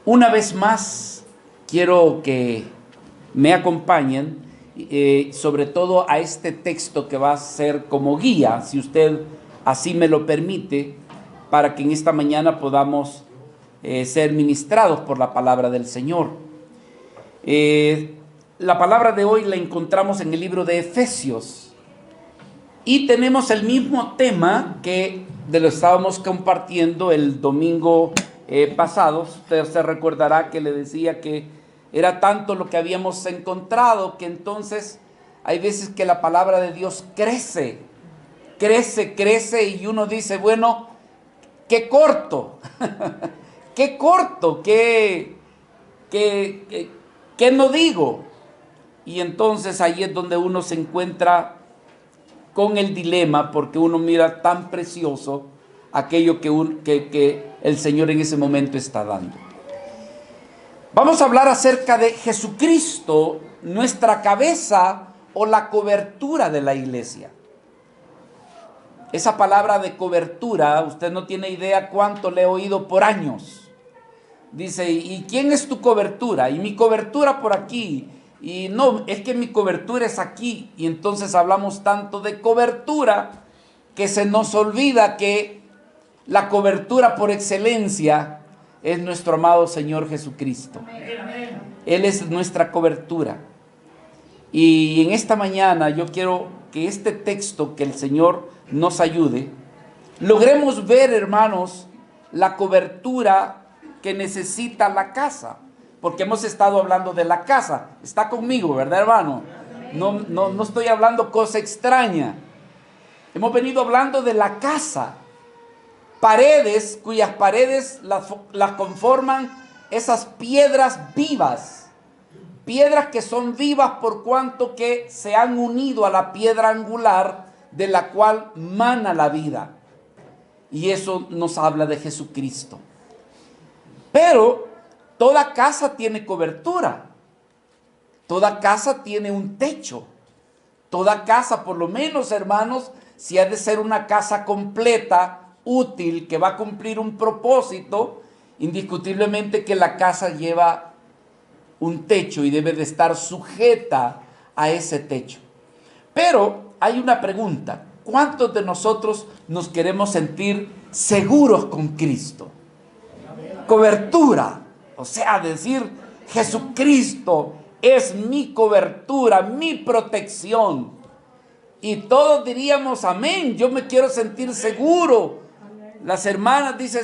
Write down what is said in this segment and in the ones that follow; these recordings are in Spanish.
Una vez más, quiero que me acompañen, sobre todo a este texto que va a ser como guía, si usted así me lo permite, para que en esta mañana podamos ser ministrados por la palabra del Señor. La palabra de hoy la encontramos en el libro de Efesios y tenemos el mismo tema que lo estábamos compartiendo el domingo pasado. Usted se recordará que le decía que era tanto lo que habíamos encontrado que entonces hay veces que la palabra de Dios crece y uno dice, bueno, qué corto, qué corto, qué no digo. Y entonces ahí es donde uno se encuentra con el dilema, porque uno mira tan precioso aquello que el Señor en ese momento está dando. Vamos a hablar acerca de Jesucristo, nuestra cabeza o la cobertura de la iglesia. Esa palabra de cobertura, usted no tiene idea cuánto le he oído por años. Dice, ¿y quién es tu cobertura? Y mi cobertura por aquí. Y no, es que mi cobertura es aquí. Y entonces hablamos tanto de cobertura que se nos olvida que la cobertura por excelencia es nuestro amado Señor Jesucristo. Él es nuestra cobertura. Y en esta mañana yo quiero que este texto, que el Señor nos ayude, logremos ver, hermanos, la cobertura que necesita la casa. Porque hemos estado hablando de la casa. Está conmigo, ¿verdad, hermano? No estoy hablando cosa extraña. Hemos venido hablando de la casa. Paredes, cuyas paredes las conforman esas piedras vivas. Piedras que son vivas por cuanto que se han unido a la piedra angular de la cual mana la vida. Y eso nos habla de Jesucristo. Pero toda casa tiene cobertura. Toda casa tiene un techo. Toda casa, por lo menos, hermanos, si ha de ser una casa completa, útil, que va a cumplir un propósito, indiscutiblemente que la casa lleva un techo y debe de estar sujeta a ese techo. Pero hay una pregunta: ¿cuántos de nosotros nos queremos sentir seguros con Cristo? Cobertura, o sea, decir, Jesucristo es mi cobertura, mi protección. Y todos diríamos, amén, yo me quiero sentir seguro. Las hermanas dicen,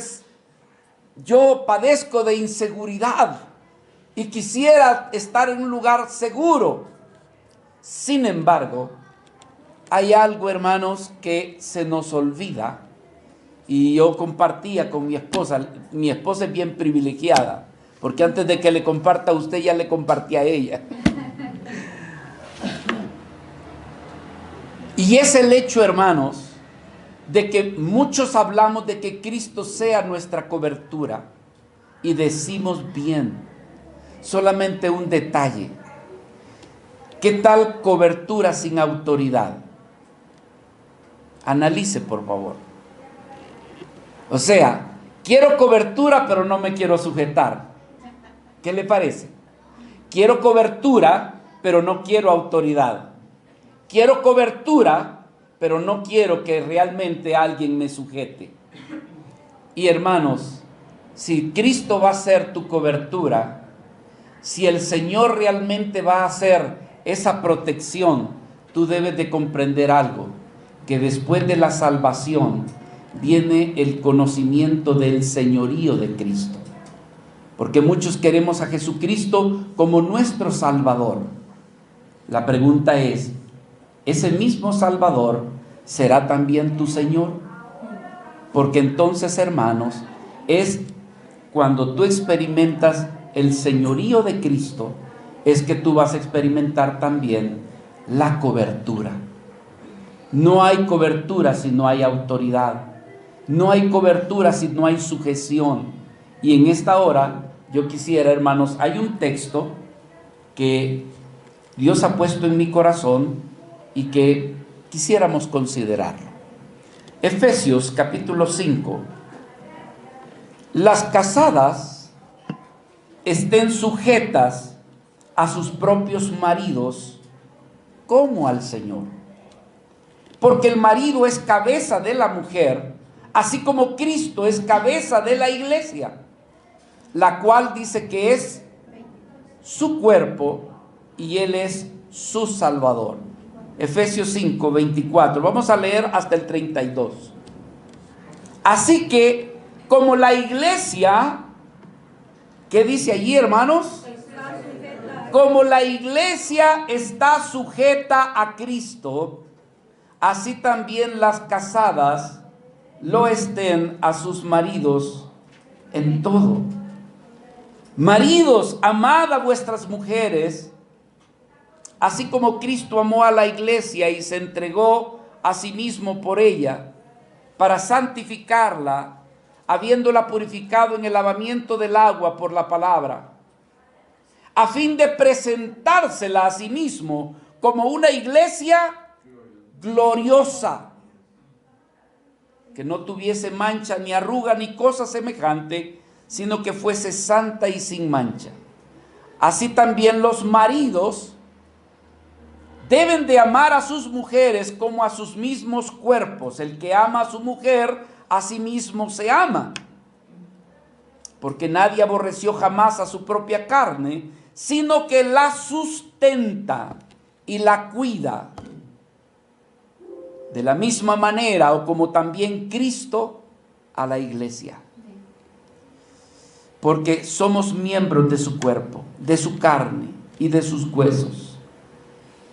yo padezco de inseguridad y quisiera estar en un lugar seguro. Sin embargo, hay algo, hermanos, que se nos olvida. Y yo compartía con mi esposa es bien privilegiada, porque antes de que le comparta a usted, ya le compartí a ella. Y es el hecho, hermanos, de que muchos hablamos de que Cristo sea nuestra cobertura y decimos bien. Solamente un detalle: ¿qué tal cobertura sin autoridad? Analice, por favor. O sea, quiero cobertura pero no me quiero sujetar. ¿Qué le parece? Quiero cobertura pero no quiero autoridad. Quiero cobertura pero no quiero que realmente alguien me sujete. Y hermanos, si Cristo va a ser tu cobertura, si el Señor realmente va a hacer esa protección, tú debes de comprender algo: que después de la salvación viene el conocimiento del señorío de Cristo. Porque muchos queremos a Jesucristo como nuestro Salvador. La pregunta es, ¿ese mismo Salvador será también tu Señor? Porque entonces, hermanos, es cuando tú experimentas el señorío de Cristo, es que tú vas a experimentar también la cobertura. No hay cobertura si no hay autoridad. No hay cobertura si no hay sujeción. Y en esta hora yo quisiera, hermanos, hay un texto que Dios ha puesto en mi corazón y que quisiéramos considerarlo. Efesios capítulo 5. Las casadas estén sujetas a sus propios maridos como al Señor. Porque el marido es cabeza de la mujer, así como Cristo es cabeza de la iglesia, la cual dice que es su cuerpo y Él es su Salvador. Efesios 5, 24. Vamos a leer hasta el 32. Así que, como la iglesia, ¿qué dice allí, hermanos? Como la iglesia está sujeta a Cristo, así también las casadas lo estén a sus maridos en todo. Maridos, amad a vuestras mujeres, así como Cristo amó a la iglesia y se entregó a sí mismo por ella, para santificarla, habiéndola purificado en el lavamiento del agua por la palabra, a fin de presentársela a sí mismo como una iglesia gloriosa, que no tuviese mancha ni arruga ni cosa semejante, sino que fuese santa y sin mancha. Así también los maridos deben de amar a sus mujeres como a sus mismos cuerpos. El que ama a su mujer, a sí mismo se ama. Porque nadie aborreció jamás a su propia carne, sino que la sustenta y la cuida. De la misma manera, o como también Cristo a la iglesia. Porque somos miembros de su cuerpo, de su carne y de sus huesos.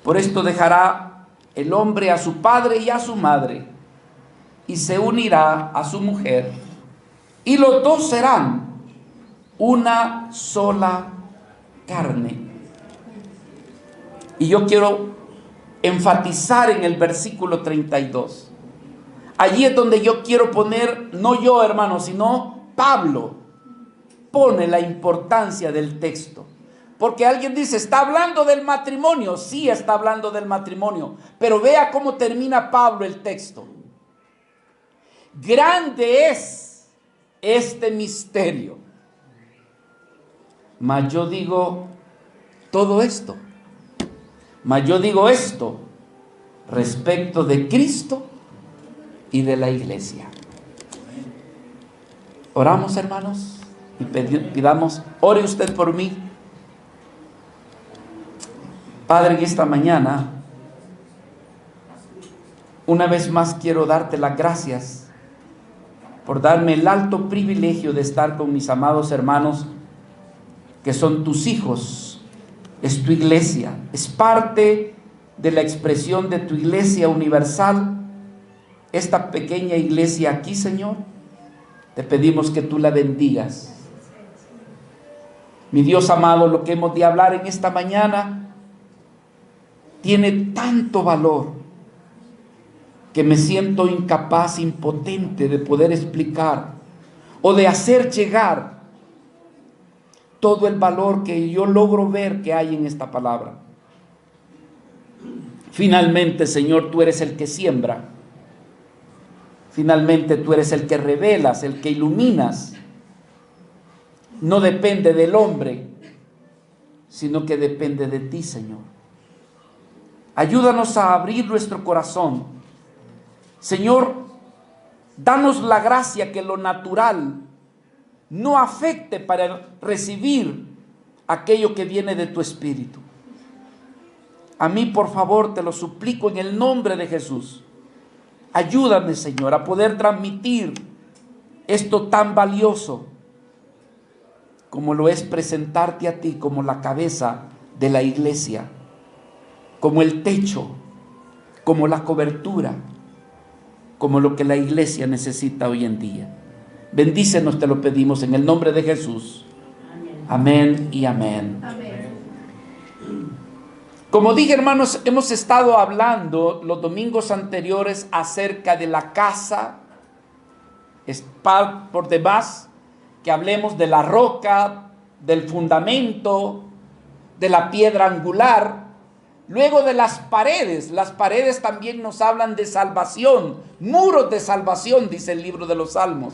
Por esto dejará el hombre a su padre y a su madre, y se unirá a su mujer, y los dos serán una sola carne. Y yo quiero enfatizar en el versículo 32. Allí es donde yo quiero poner, no yo, hermano, sino Pablo pone la importancia del texto. Porque alguien dice, ¿está hablando del matrimonio? Sí, está hablando del matrimonio. Pero vea cómo termina Pablo el texto. Grande es este misterio. Mas yo digo todo esto. Mas yo digo esto respecto de Cristo y de la iglesia. Oramos, hermanos, y pidamos, ore usted por mí. Padre, en esta mañana, una vez más quiero darte las gracias por darme el alto privilegio de estar con mis amados hermanos, que son tus hijos. Es tu iglesia, es parte de la expresión de tu iglesia universal. Esta pequeña iglesia aquí, Señor, te pedimos que tú la bendigas. Mi Dios amado, lo que hemos de hablar en esta mañana tiene tanto valor que me siento incapaz, impotente de poder explicar o de hacer llegar todo el valor que yo logro ver que hay en esta palabra. Finalmente, Señor, tú eres el que siembra. Finalmente tú eres el que revelas, el que iluminas. No depende del hombre, sino que depende de ti, Señor. Ayúdanos a abrir nuestro corazón. Señor, danos la gracia que lo natural no afecte para recibir aquello que viene de tu Espíritu. A mí, por favor, te lo suplico en el nombre de Jesús. Ayúdame, Señor, a poder transmitir esto tan valioso como lo es presentarte a ti como la cabeza de la iglesia, como el techo, como la cobertura, como lo que la iglesia necesita hoy en día. Bendícenos, te lo pedimos en el nombre de Jesús. Amén y amén. Amén. Como dije, hermanos, hemos estado hablando los domingos anteriores acerca de la casa. Es por demás que hablemos de la roca, del fundamento, de la piedra angular. Luego de las paredes también nos hablan de salvación, muros de salvación, dice el libro de los Salmos.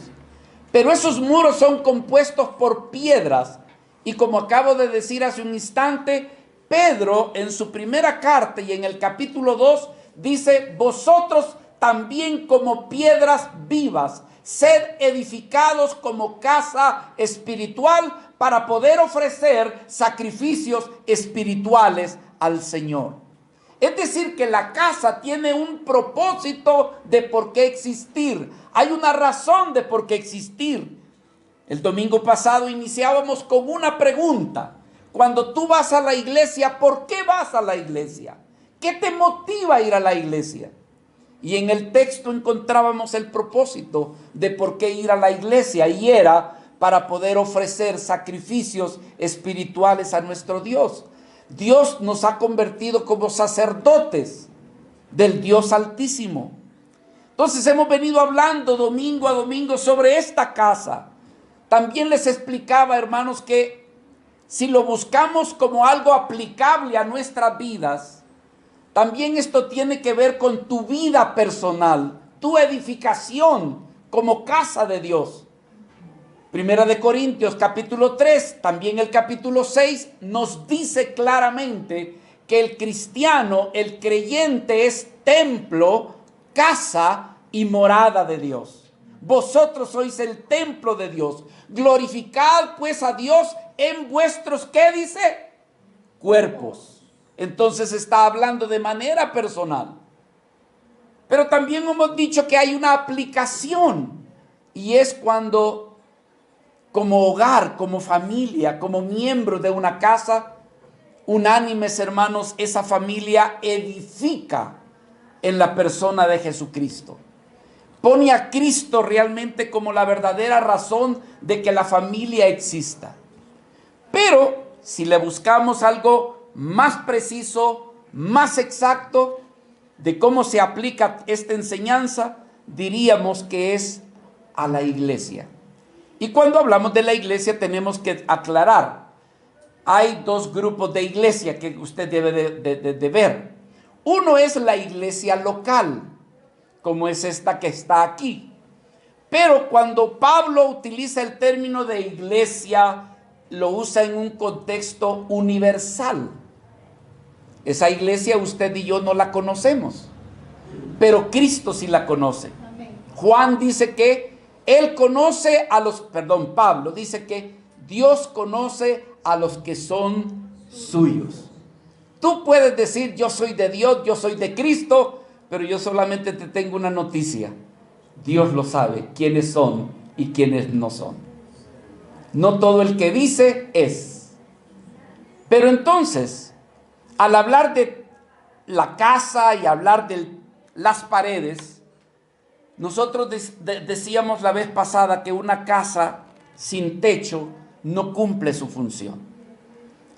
Pero esos muros son compuestos por piedras Y como acabo de decir hace un instante, Pedro en su primera carta y en el capítulo 2 dice: vosotros también como piedras vivas, sed edificados como casa espiritual para poder ofrecer sacrificios espirituales al Señor. Es decir, que la casa tiene un propósito de por qué existir. Hay una razón de por qué existir. El domingo pasado iniciábamos con una pregunta. Cuando tú vas a la iglesia, ¿por qué vas a la iglesia? ¿Qué te motiva a ir a la iglesia? Y en el texto encontrábamos el propósito de por qué ir a la iglesia, y era para poder ofrecer sacrificios espirituales a nuestro Dios. Dios nos ha convertido como sacerdotes del Dios Altísimo. Entonces hemos venido hablando domingo a domingo sobre esta casa. También les explicaba, hermanos, que si lo buscamos como algo aplicable a nuestras vidas, también esto tiene que ver con tu vida personal, tu edificación como casa de Dios. Primera de Corintios capítulo 3, también el capítulo 6, nos dice claramente que el cristiano, el creyente, es templo, casa y morada de Dios. Vosotros sois el templo de Dios. Glorificad pues a Dios en vuestros, ¿qué dice? Cuerpos. Entonces está hablando de manera personal. Pero también hemos dicho que hay una aplicación, y es cuando como hogar, como familia, como miembro de una casa, unánimes, hermanos, esa familia edifica en la persona de Jesucristo. Pone a Cristo realmente como la verdadera razón de que la familia exista. Pero si le buscamos algo más preciso, más exacto de cómo se aplica esta enseñanza, diríamos que es a la iglesia. Y cuando hablamos de la iglesia tenemos que aclarar. Hay dos grupos de iglesia que usted debe de ver. Uno es la iglesia local, como es esta que está aquí. Pero cuando Pablo utiliza el término de iglesia, lo usa en un contexto universal. Esa iglesia usted y yo no la conocemos, pero Cristo sí la conoce. Juan dice que Pablo dice que Dios conoce a los que son suyos. Tú puedes decir: yo soy de Dios, yo soy de Cristo, pero yo solamente te tengo una noticia. Dios lo sabe, quiénes son y quiénes no son. No todo el que dice es. Pero entonces, al hablar de la casa y hablar de las paredes, nosotros decíamos la vez pasada que una casa sin techo no cumple su función.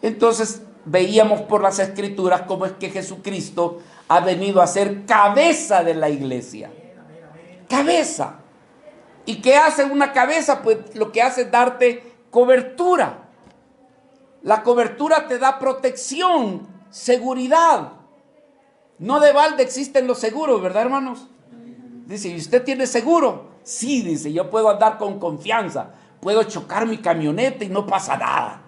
Entonces veíamos por las Escrituras cómo es que Jesucristo ha venido a ser cabeza de la iglesia. Cabeza. ¿Y qué hace una cabeza? Pues lo que hace es darte cobertura. La cobertura te da protección, seguridad. No de balde existen los seguros, ¿verdad, hermanos? Dice: ¿y usted tiene seguro? Sí, dice, yo puedo andar con confianza. Puedo chocar mi camioneta y no pasa nada.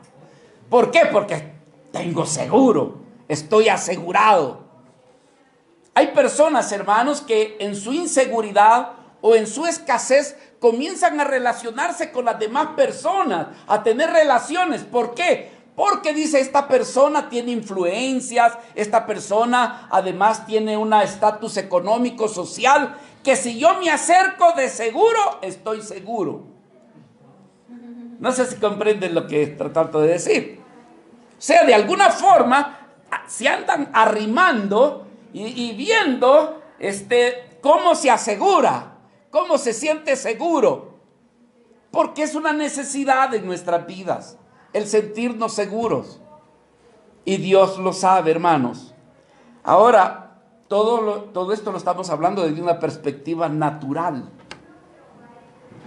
¿Por qué? Porque tengo seguro. Estoy asegurado. Hay personas, hermanos, que en su inseguridad o en su escasez comienzan a relacionarse con las demás personas, a tener relaciones. ¿Por qué? Porque dice: esta persona tiene influencias, esta persona además tiene un estatus económico, social, que si yo me acerco de seguro, estoy seguro. No sé si comprenden lo que trato de decir. O sea, de alguna forma se andan arrimando y viendo cómo se asegura, cómo se siente seguro. Porque es una necesidad en nuestras vidas, el sentirnos seguros. Y Dios lo sabe, hermanos. Ahora, todo esto lo estamos hablando desde una perspectiva natural.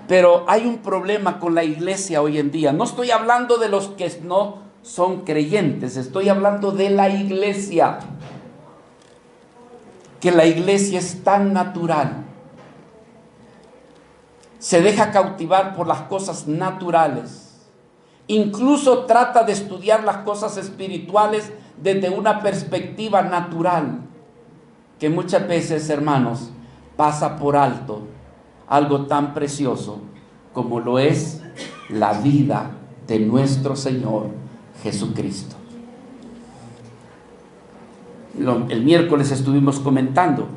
Pero hay un problema con la iglesia hoy en día. No estoy hablando de los que no son creyentes, estoy hablando de la iglesia. Que la iglesia es tan natural. Se deja cautivar por las cosas naturales. Incluso trata de estudiar las cosas espirituales desde una perspectiva natural, que muchas veces, hermanos, pasa por alto algo tan precioso como lo es la vida de nuestro Señor Jesucristo. El miércoles estuvimos comentando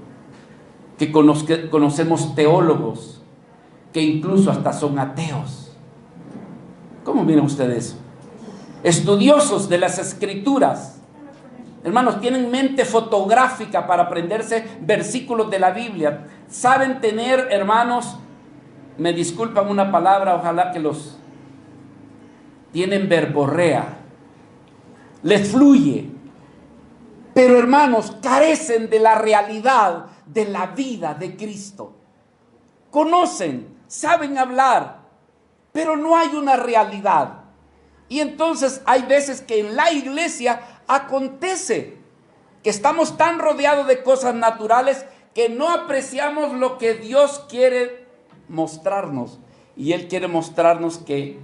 que conocemos teólogos que incluso hasta son ateos. ¿Cómo miran ustedes eso? Estudiosos de las Escrituras. Hermanos, tienen mente fotográfica para aprenderse versículos de la Biblia. Saben tener, hermanos, me disculpan una palabra, ojalá que los... tienen verborrea. Les fluye. Pero, hermanos, carecen de la realidad de la vida de Cristo. Conocen, saben hablar, pero no hay una realidad. Y entonces hay veces que en la iglesia acontece que estamos tan rodeados de cosas naturales que no apreciamos lo que Dios quiere mostrarnos. Y Él quiere mostrarnos que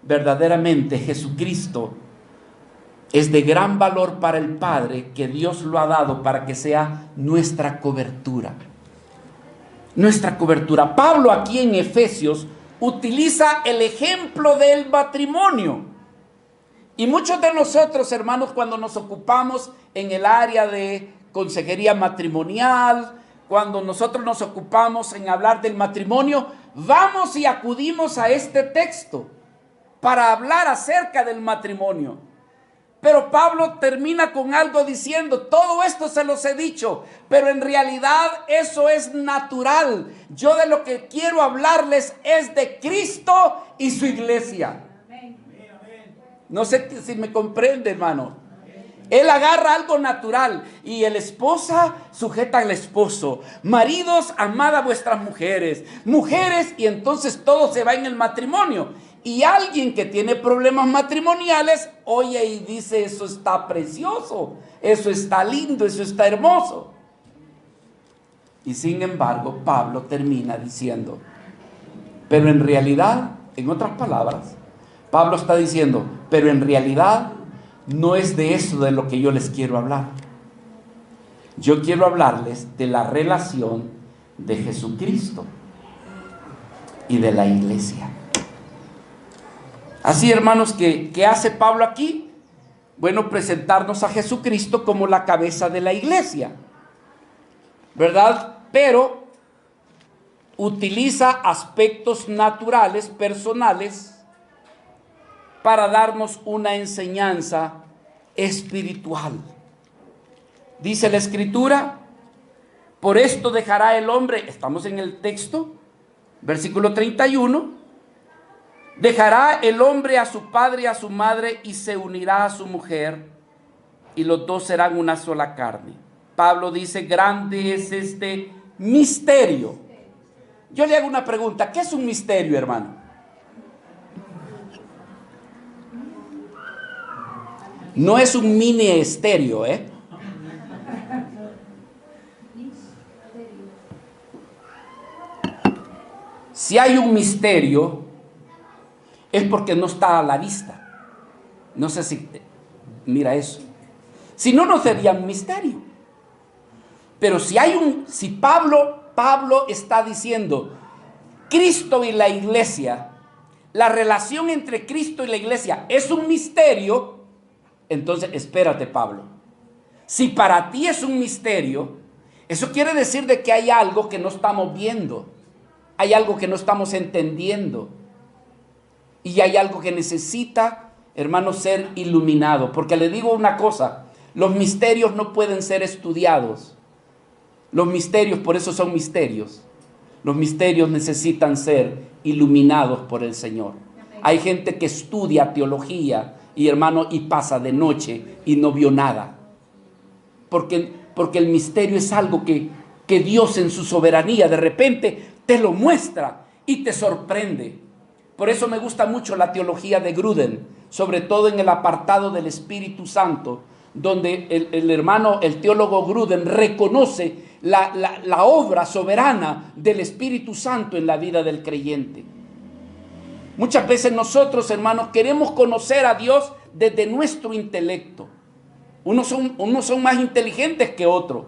verdaderamente Jesucristo es de gran valor para el Padre, que Dios lo ha dado para que sea nuestra cobertura. Nuestra cobertura. Pablo aquí en Efesios utiliza el ejemplo del matrimonio. Y muchos de nosotros, hermanos, cuando nos ocupamos en el área de consejería matrimonial, cuando nosotros nos ocupamos en hablar del matrimonio, vamos y acudimos a este texto para hablar acerca del matrimonio. Pero Pablo termina con algo diciendo, todo esto se los he dicho, pero en realidad eso es natural. Yo de lo que quiero hablarles es de Cristo y su iglesia. No sé si me comprende, hermano. Él agarra algo natural y el esposa sujeta al esposo. Maridos, amad a vuestras mujeres. Mujeres, y entonces todo se va en el matrimonio. Y alguien que tiene problemas matrimoniales oye y dice, eso está precioso, eso está lindo, eso está hermoso. Y sin embargo, Pablo termina diciendo, pero en realidad, en otras palabras, Pablo está diciendo, pero en realidad no es de eso de lo que yo les quiero hablar. Yo quiero hablarles de la relación de Jesucristo y de la iglesia. Así, hermanos, ¿qué hace Pablo aquí? Bueno, presentarnos a Jesucristo como la cabeza de la iglesia, ¿verdad? Pero utiliza aspectos naturales, personales, para darnos una enseñanza espiritual. Dice la Escritura, por esto dejará el hombre, estamos en el texto, versículo 31, dejará el hombre a su padre y a su madre y se unirá a su mujer y los dos serán una sola carne. Pablo dice, grande es este misterio. Yo le hago una pregunta, ¿qué es un misterio, hermano? No es un mini estéreo, ¿eh? Si hay un misterio, es porque no está a la vista. No sé si, mira eso. Si no, no sería un misterio. Pero si Pablo está diciendo, Cristo y la iglesia, la relación entre Cristo y la iglesia es un misterio, entonces espérate, Pablo. Si para ti es un misterio, eso quiere decir de que hay algo que no estamos viendo, hay algo que no estamos entendiendo. Y hay algo que necesita, hermano, ser iluminado. Porque le digo una cosa, los misterios no pueden ser estudiados. Los misterios, por eso son misterios. Los misterios necesitan ser iluminados por el Señor. Hay gente que estudia teología y, hermano, y pasa de noche y no vio nada. Porque el misterio es algo que Dios en su soberanía de repente te lo muestra y te sorprende. Por eso me gusta mucho la teología de Gruden, sobre todo en el apartado del Espíritu Santo, donde el teólogo Gruden reconoce la obra soberana del Espíritu Santo en la vida del creyente. Muchas veces nosotros, hermanos, queremos conocer a Dios desde nuestro intelecto. Unos son más inteligentes que otros.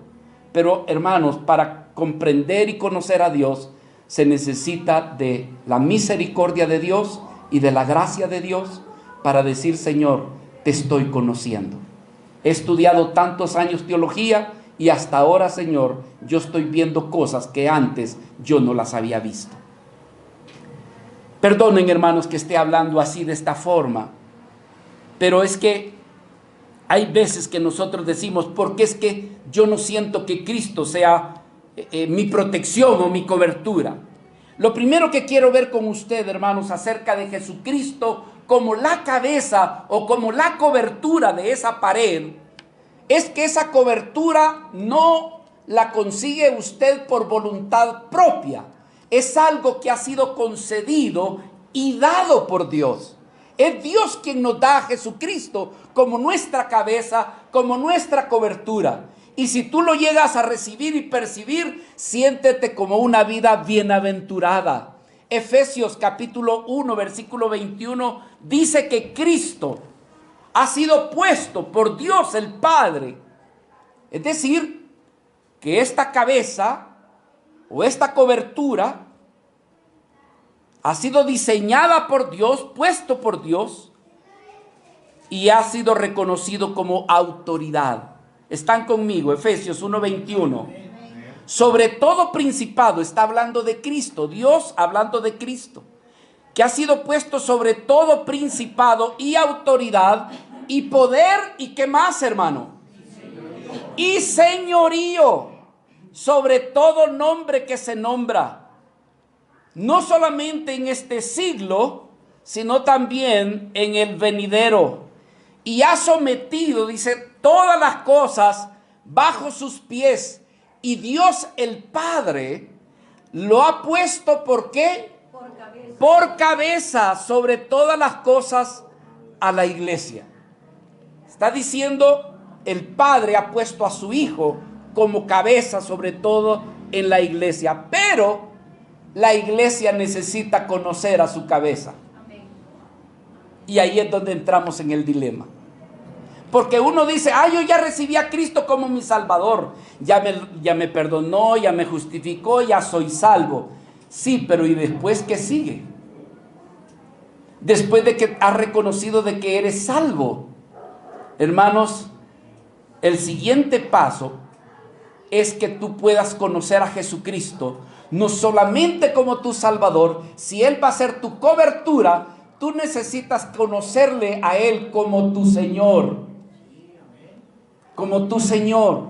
Pero, hermanos, para comprender y conocer a Dios, se necesita de la misericordia de Dios y de la gracia de Dios para decir: Señor, te estoy conociendo. He estudiado tantos años teología y hasta ahora, Señor, yo estoy viendo cosas que antes yo no las había visto. Perdonen, hermanos, que esté hablando así de esta forma, pero es que hay veces que nosotros decimos: ¿por qué es que yo no siento que Cristo sea mi protección o mi cobertura? Lo primero que quiero ver con usted, hermanos, acerca de Jesucristo como la cabeza o como la cobertura de esa pared, es que esa cobertura no la consigue usted por voluntad propia. Es algo que ha sido concedido y dado por Dios. Es Dios quien nos da a Jesucristo como nuestra cabeza, como nuestra cobertura. Y si tú lo llegas a recibir y percibir, siéntete como una vida bienaventurada. Efesios capítulo 1, versículo 21, dice que Cristo ha sido puesto por Dios el Padre. Es decir, que esta cabeza o esta cobertura ha sido diseñada por Dios, puesto por Dios, y ha sido reconocido como autoridad. Están conmigo, Efesios 1:21. Sobre todo principado, está hablando de Cristo, Dios hablando de Cristo, que ha sido puesto sobre todo principado y autoridad y poder, y qué más, hermano, y señorío, sobre todo nombre que se nombra, no solamente en este siglo, sino también en el venidero. Y ha sometido, dice, todas las cosas bajo sus pies. Y Dios el Padre lo ha puesto, ¿por qué? Por cabeza sobre todas las cosas a la iglesia. Está diciendo, el Padre ha puesto a su Hijo como cabeza sobre todo en la iglesia. Pero la iglesia necesita conocer a su cabeza. Y ahí es donde entramos en el dilema. Porque uno dice: yo ya recibí a Cristo como mi Salvador. Ya me perdonó, ya me justificó, ya soy salvo. Sí, pero ¿y después qué sigue? Después de que has reconocido de que eres salvo, hermanos, el siguiente paso es que tú puedas conocer a Jesucristo, no solamente como tu Salvador. Si Él va a ser tu cobertura, tú necesitas conocerle a Él como tu Señor. Como tu Señor.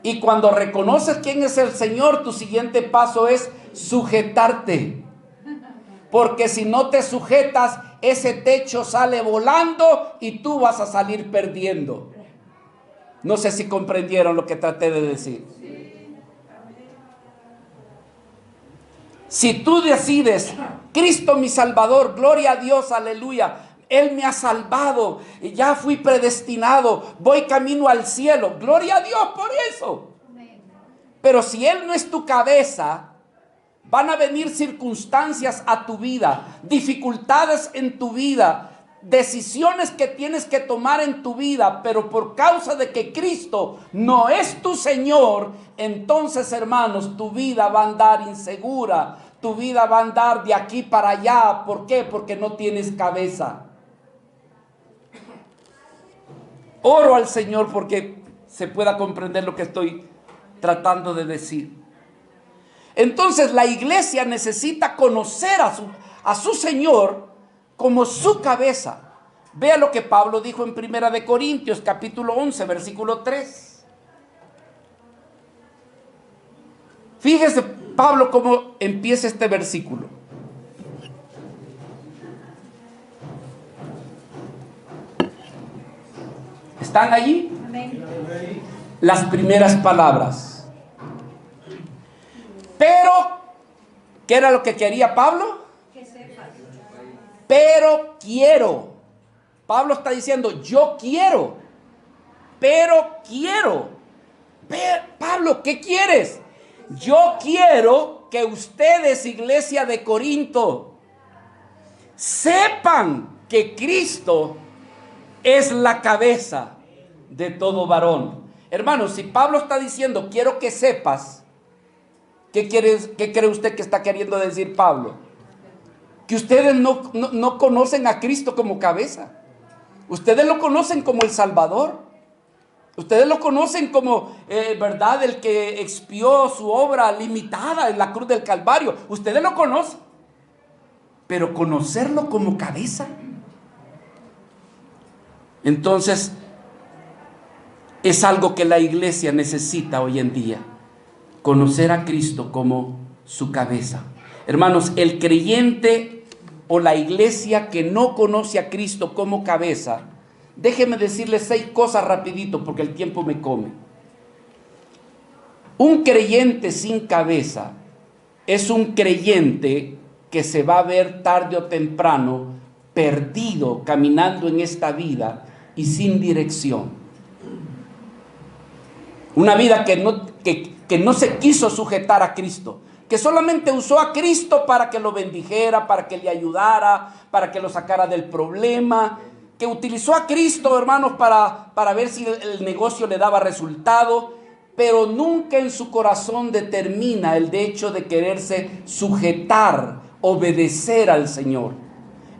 Y cuando reconoces quién es el Señor, tu siguiente paso es sujetarte. Porque si no te sujetas, ese techo sale volando y tú vas a salir perdiendo. No sé si comprendieron lo que traté de decir. Si tú decides: Cristo mi Salvador, gloria a Dios, aleluya, Él me ha salvado, ya fui predestinado, voy camino al cielo, gloria a Dios por eso. Pero si Él no es tu cabeza, van a venir circunstancias a tu vida, dificultades en tu vida, decisiones que tienes que tomar en tu vida, pero por causa de que Cristo no es tu Señor, entonces, hermanos, tu vida va a andar insegura, tu vida va a andar de aquí para allá. ¿Por qué? Porque no tienes cabeza. Oro al Señor porque se pueda comprender lo que estoy tratando de decir. Entonces la iglesia necesita conocer a su Señor como su cabeza. Vea lo que Pablo dijo en 1 de Corintios capítulo 11 versículo 3. Fíjese Pablo cómo empieza este versículo. ¿Están allí? Amén. Las primeras palabras. Pero, ¿qué era lo que quería Pablo? Que sepas. Pero quiero. Pablo está diciendo: yo quiero. Pero quiero. Pablo, ¿qué quieres? Yo quiero que ustedes, iglesia de Corinto, sepan que Cristo es la cabeza de todo varón. Hermanos, si Pablo está diciendo, quiero que sepas, ¿qué cree usted que está queriendo decir Pablo? Que ustedes no conocen a Cristo como cabeza. Ustedes lo conocen como el Salvador. Ustedes lo conocen como, ¿verdad? El que expió su obra limitada en la cruz del Calvario. Ustedes lo conocen. Pero conocerlo como cabeza. Entonces, es algo que la iglesia necesita hoy en día. Conocer a Cristo como su cabeza. Hermanos, el creyente o la iglesia que no conoce a Cristo como cabeza, déjeme decirles 6 cosas rapidito porque el tiempo me come. Un creyente sin cabeza es un creyente que se va a ver tarde o temprano perdido caminando en esta vida y sin dirección. Una vida que no se quiso sujetar a Cristo, que solamente usó a Cristo para que lo bendijera, para que le ayudara, para que lo sacara del problema, que utilizó a Cristo, hermanos, para ver si el negocio le daba resultado, pero nunca en su corazón determina el hecho de quererse sujetar, obedecer al Señor.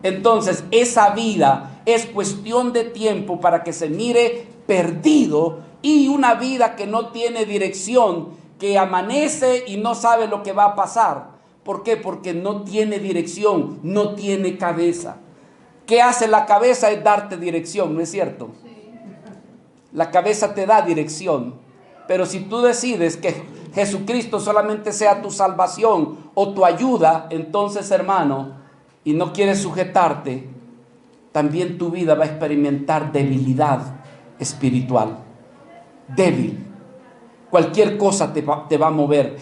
Entonces, esa vida es cuestión de tiempo para que se mire perdido, y una vida que no tiene dirección, que amanece y no sabe lo que va a pasar. ¿Por qué? Porque no tiene dirección, no tiene cabeza. ¿Qué hace la cabeza? Es darte dirección, ¿no es cierto? Sí. La cabeza te da dirección. Pero si tú decides que Jesucristo solamente sea tu salvación o tu ayuda, entonces, hermano, y no quieres sujetarte, también tu vida va a experimentar debilidad espiritual. Débil. Cualquier cosa te va a mover.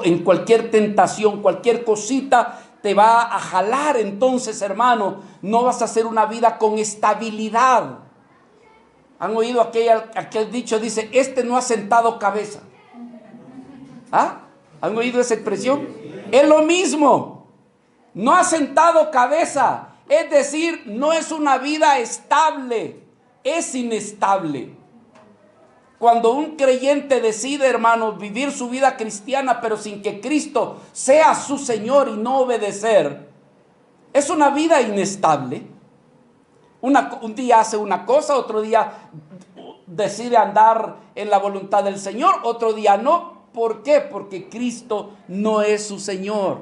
En cualquier tentación, cualquier cosita te va a jalar. Entonces, hermano, no vas a hacer una vida con estabilidad. ¿Han oído aquel dicho? Dice, este no ha sentado cabeza. ¿Ah? ¿Han oído esa expresión? Es lo mismo. No ha sentado cabeza. Es decir, no es una vida estable. Es inestable. Cuando un creyente decide, hermanos, vivir su vida cristiana, pero sin que Cristo sea su Señor y no obedecer, es una vida inestable. Un día hace una cosa, otro día decide andar en la voluntad del Señor, otro día no. ¿Por qué? Porque Cristo no es su Señor.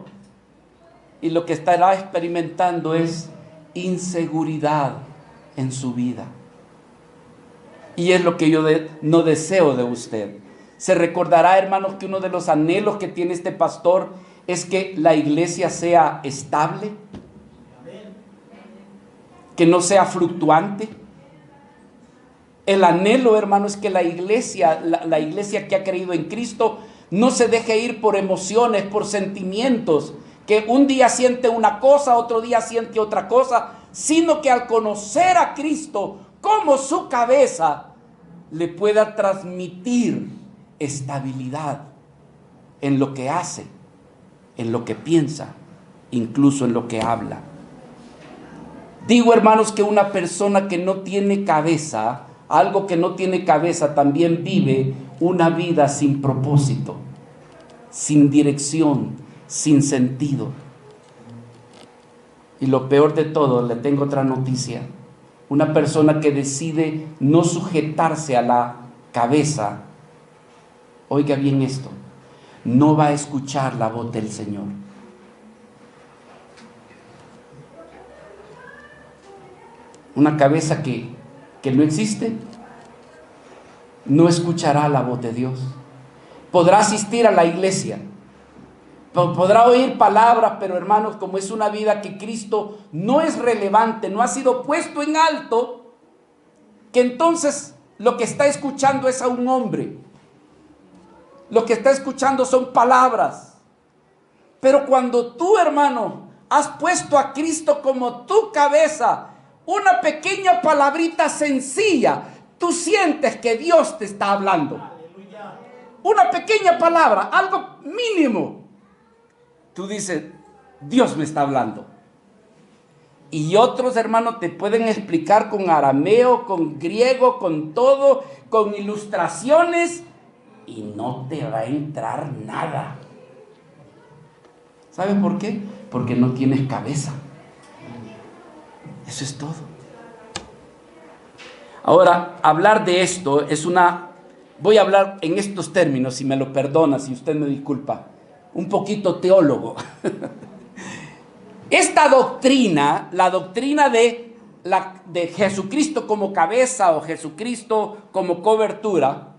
Y lo que estará experimentando es inseguridad en su vida. Y es lo que yo no deseo de usted. Se recordará, hermanos, que uno de los anhelos que tiene este pastor es que la iglesia sea estable, que no sea fluctuante. El anhelo, hermano, es que la iglesia que ha creído en Cristo no se deje ir por emociones, por sentimientos, que un día siente una cosa, otro día siente otra cosa, sino que al conocer a Cristo como su cabeza, le pueda transmitir estabilidad en lo que hace, en lo que piensa, incluso en lo que habla. Digo, hermanos, que una persona que no tiene cabeza, algo que no tiene cabeza, también vive una vida sin propósito, sin dirección, sin sentido. Y lo peor de todo, le tengo otra noticia. Una persona que decide no sujetarse a la cabeza, oiga bien esto, no va a escuchar la voz del Señor. Una cabeza que no existe, no escuchará la voz de Dios. Podrá asistir a la iglesia, podrá oír palabras, pero hermanos, como es una vida que Cristo no es relevante, no ha sido puesto en alto, que entonces lo que está escuchando es a un hombre. Lo que está escuchando son palabras. Pero cuando tú, hermano, has puesto a Cristo como tu cabeza, una pequeña palabrita sencilla, tú sientes que Dios te está hablando. Una pequeña palabra, algo mínimo. Tú dices, Dios me está hablando. Y otros, hermanos, te pueden explicar con arameo, con griego, con todo, con ilustraciones, y no te va a entrar nada. ¿Sabes por qué? Porque no tienes cabeza. Eso es todo. Ahora, hablar de esto es voy a hablar en estos términos, si me lo perdona, si usted me disculpa, un poquito teólogo. Esta doctrina, la doctrina de Jesucristo como cabeza o Jesucristo como cobertura,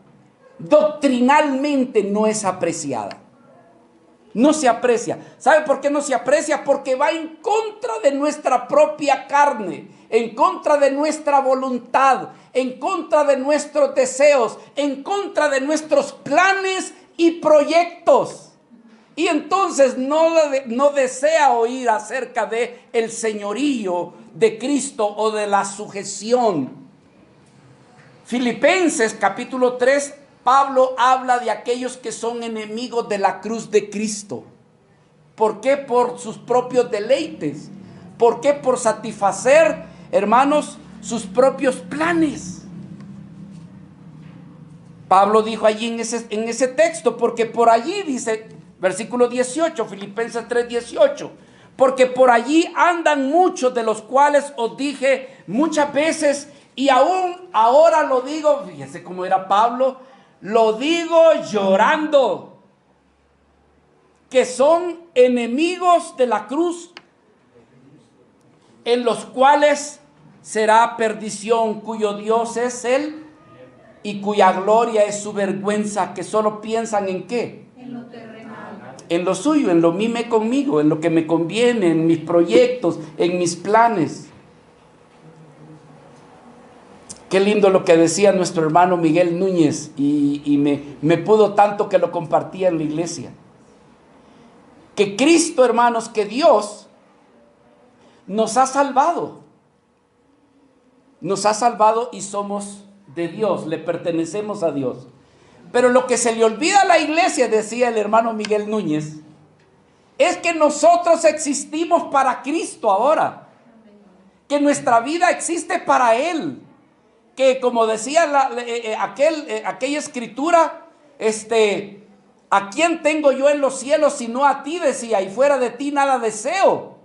doctrinalmente no es apreciada. No se aprecia. ¿Sabe por qué no se aprecia? Porque va en contra de nuestra propia carne, en contra de nuestra voluntad, en contra de nuestros deseos, en contra de nuestros planes y proyectos. Y entonces no desea oír acerca de el señorío de Cristo o de la sujeción. Filipenses capítulo 3, Pablo habla de aquellos que son enemigos de la cruz de Cristo. ¿Por qué? Por sus propios deleites. ¿Por qué? Por satisfacer, hermanos, sus propios planes. Pablo dijo allí en ese texto, porque por allí dice, versículo 18, Filipenses 3, 18, porque por allí andan muchos, de los cuales os dije muchas veces, y aún ahora lo digo, fíjese cómo era Pablo, lo digo llorando, que son enemigos de la cruz, en los cuales será perdición, cuyo Dios es Él y cuya gloria es su vergüenza, que solo piensan ¿en qué? En lo terrenal. En lo suyo, en lo mime conmigo, en lo que me conviene, en mis proyectos, en mis planes. Qué lindo lo que decía nuestro hermano Miguel Núñez, y me pudo tanto que lo compartía en la iglesia. Que Cristo, hermanos, que Dios nos ha salvado. Nos ha salvado y somos de Dios, le pertenecemos a Dios. Pero lo que se le olvida a la iglesia, decía el hermano Miguel Núñez, es que nosotros existimos para Cristo ahora. Que nuestra vida existe para Él. Que como decía aquella escritura, ¿a quién tengo yo en los cielos sino a ti? Decía, y fuera de ti nada deseo.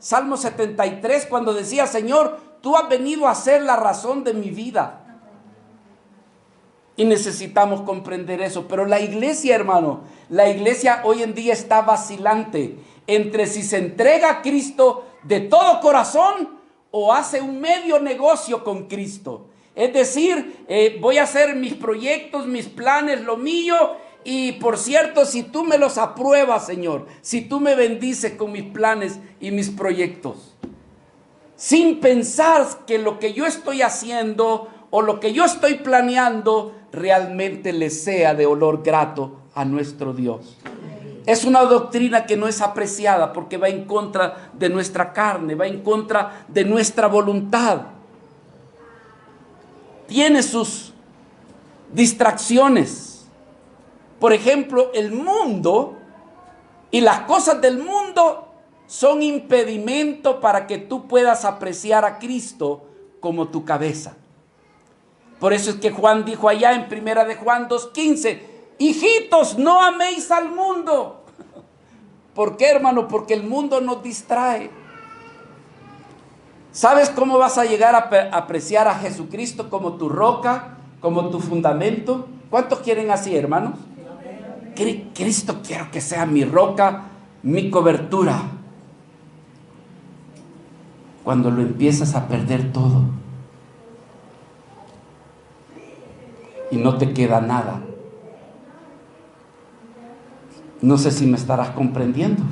Salmo 73, cuando decía, Señor, tú has venido a ser la razón de mi vida. Y necesitamos comprender eso. Pero la iglesia, hermano, la iglesia hoy en día está vacilante entre si se entrega a Cristo de todo corazón o hace un medio negocio con Cristo. Es decir, voy a hacer mis proyectos, mis planes, lo mío, y por cierto, si tú me los apruebas, Señor, si tú me bendices con mis planes y mis proyectos, sin pensar que lo que yo estoy haciendo o lo que yo estoy planeando realmente le sea de olor grato a nuestro Dios. Es una doctrina que no es apreciada porque va en contra de nuestra carne, va en contra de nuestra voluntad. Tiene sus distracciones. Por ejemplo, el mundo y las cosas del mundo son impedimento para que tú puedas apreciar a Cristo como tu cabeza. Por eso es que Juan dijo allá en primera de Juan 2:15, hijitos, no améis al mundo. ¿Por qué, hermano? Porque el mundo nos distrae. ¿Sabes cómo vas a llegar a apreciar a Jesucristo como tu roca, como tu fundamento? ¿Cuántos quieren así, hermanos? Cristo quiero que sea mi roca, mi cobertura. Cuando lo empiezas a perder todo y no te queda nada. No sé si me estarás comprendiendo.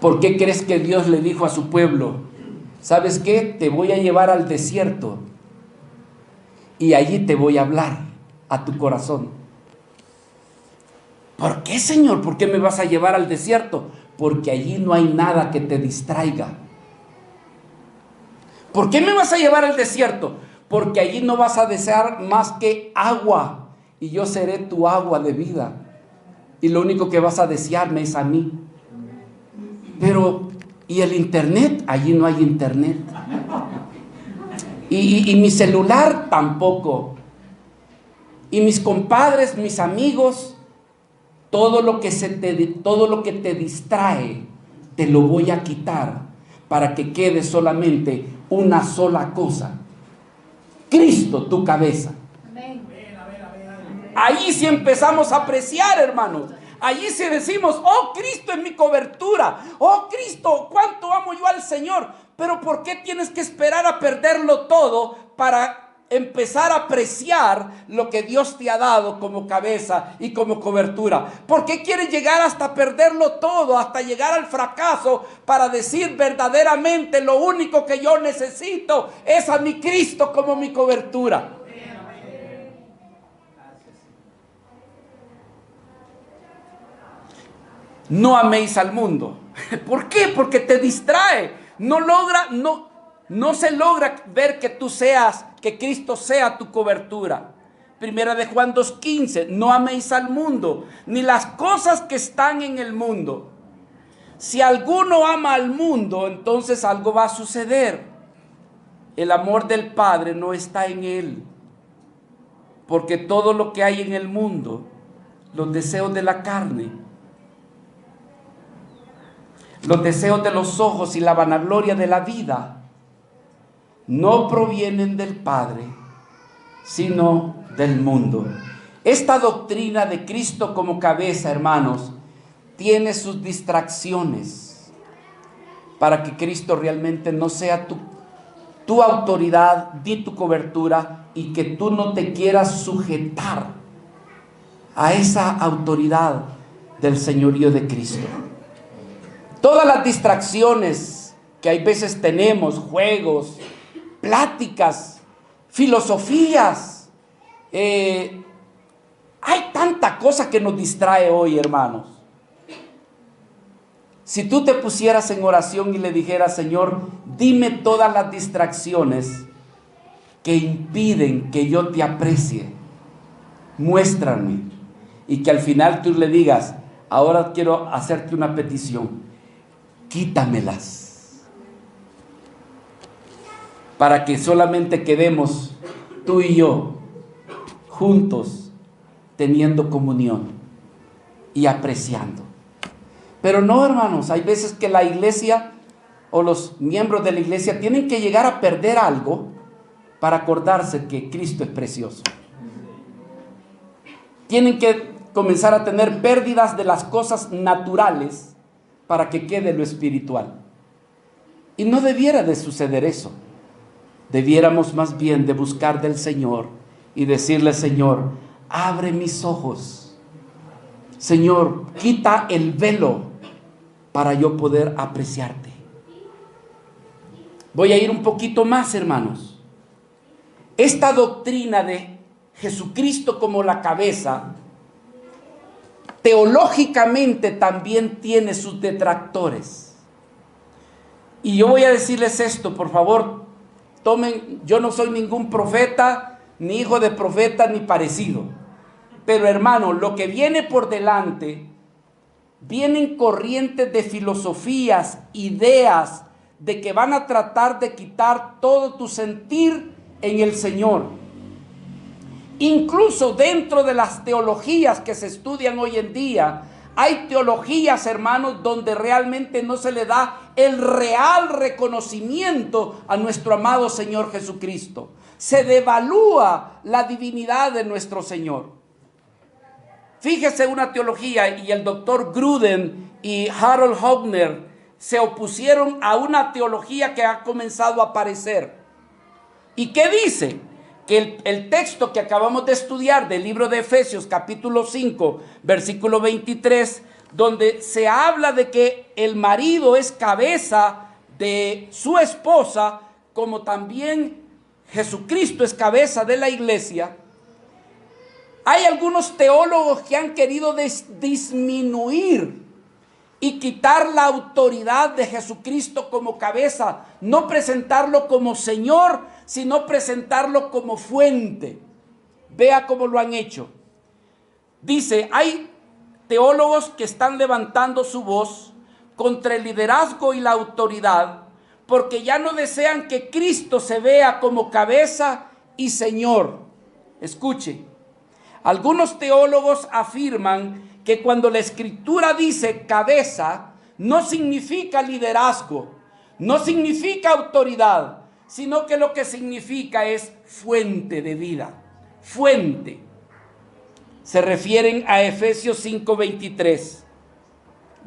¿Por qué crees que Dios le dijo a su pueblo, ¿sabes qué? Te voy a llevar al desierto y allí te voy a hablar a tu corazón? ¿Por qué, Señor? ¿Por qué me vas a llevar al desierto? Porque allí no hay nada que te distraiga. ¿Por qué me vas a llevar al desierto? Porque allí no vas a desear más que agua, y yo seré tu agua de vida. Y lo único que vas a desearme es a mí. Pero Y el internet, allí no hay internet. Y mi celular tampoco. Y mis compadres, mis amigos, todo lo que te distrae, te lo voy a quitar para que quede solamente una sola cosa: Cristo, tu cabeza. Ahí sí empezamos a apreciar, hermanos. Allí sí decimos: oh, Cristo es mi cobertura. Oh, Cristo, cuánto amo yo al Señor. Pero ¿por qué tienes que esperar a perderlo todo para empezar a apreciar lo que Dios te ha dado como cabeza y como cobertura? ¿Por qué quieres llegar hasta perderlo todo, hasta llegar al fracaso, para decir verdaderamente lo único que yo necesito es a mi Cristo como mi cobertura? No améis al mundo. ¿Por qué? Porque te distrae. No se logra ver que que Cristo sea tu cobertura. Primera de Juan 2:15, no améis al mundo, ni las cosas que están en el mundo. Si alguno ama al mundo, entonces algo va a suceder. El amor del Padre no está en él. Porque todo lo que hay en el mundo, los deseos de la carne, los deseos de los ojos y la vanagloria de la vida, no provienen del Padre, sino del mundo. Esta doctrina de Cristo como cabeza, hermanos, tiene sus distracciones para que Cristo realmente no sea tu autoridad ni tu cobertura, y que tú no te quieras sujetar a esa autoridad del señorío de Cristo. Todas las distracciones que hay veces tenemos, juegos, pláticas, filosofías, hay tanta cosa que nos distrae hoy, hermanos. Si tú te pusieras en oración y le dijeras: Señor, dime todas las distracciones que impiden que yo te aprecie, muéstrame. Y que al final tú le digas: ahora quiero hacerte una petición, quítamelas, para que solamente quedemos tú y yo juntos, teniendo comunión y apreciando. Pero no, hermanos, hay veces que la iglesia o los miembros de la iglesia tienen que llegar a perder algo para acordarse que Cristo es precioso. Tienen que comenzar a tener pérdidas de las cosas naturales para que quede lo espiritual. Y no debiera de suceder eso. Debiéramos más bien de buscar del Señor y decirle: Señor, abre mis ojos. Señor, quita el velo para yo poder apreciarte. Voy a ir un poquito más, hermanos. Esta doctrina de Jesucristo como la cabeza, teológicamente también tiene sus detractores. Y yo voy a decirles esto, por favor, yo no soy ningún profeta, ni hijo de profeta, ni parecido. Pero hermano, lo que viene por delante, vienen corrientes de filosofías, ideas, de que van a tratar de quitar todo tu sentir en el Señor. Incluso dentro de las teologías que se estudian hoy en día, hay teologías, hermanos, donde realmente no se le da el real reconocimiento a nuestro amado Señor Jesucristo. Se devalúa la divinidad de nuestro Señor. Fíjese una teología, y el doctor Gruden y Harold Hoffner se opusieron a una teología que ha comenzado a aparecer. ¿Y qué dice? Que el texto que acabamos de estudiar del libro de Efesios capítulo 5 versículo 23, donde se habla de que el marido es cabeza de su esposa, como también Jesucristo es cabeza de la iglesia. Hay algunos teólogos que han querido disminuir y quitar la autoridad de Jesucristo como cabeza, no presentarlo como Señor, sino presentarlo como fuente. Vea cómo lo han hecho. Dice, hay teólogos que están levantando su voz contra el liderazgo y la autoridad, porque ya no desean que Cristo se vea como cabeza y Señor. Escuche, algunos teólogos afirman que cuando la Escritura dice cabeza, no significa liderazgo, no significa autoridad, sino que lo que significa es fuente de vida, fuente. Se refieren a Efesios 5:23.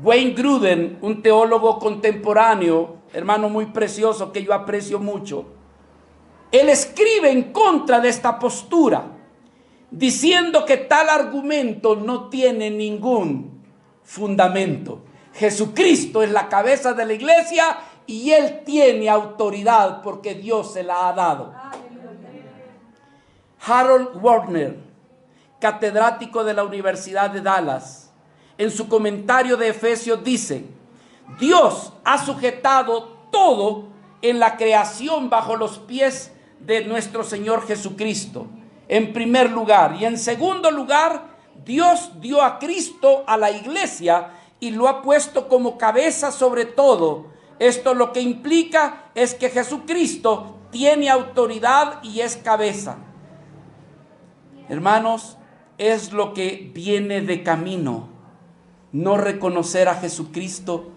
Wayne Grudem, un teólogo contemporáneo, hermano muy precioso que yo aprecio mucho, él escribe en contra de esta postura, diciendo que tal argumento no tiene ningún fundamento. Jesucristo es la cabeza de la iglesia y Él tiene autoridad porque Dios se la ha dado. Harold Warner, catedrático de la Universidad de Dallas, en su comentario de Efesios dice: Dios ha sujetado todo en la creación bajo los pies de nuestro Señor Jesucristo, en primer lugar. Y en segundo lugar, Dios dio a Cristo a la iglesia y lo ha puesto como cabeza sobre todo. Esto lo que implica es que Jesucristo tiene autoridad y es cabeza. Hermanos, es lo que viene de camino. No reconocer a Jesucristo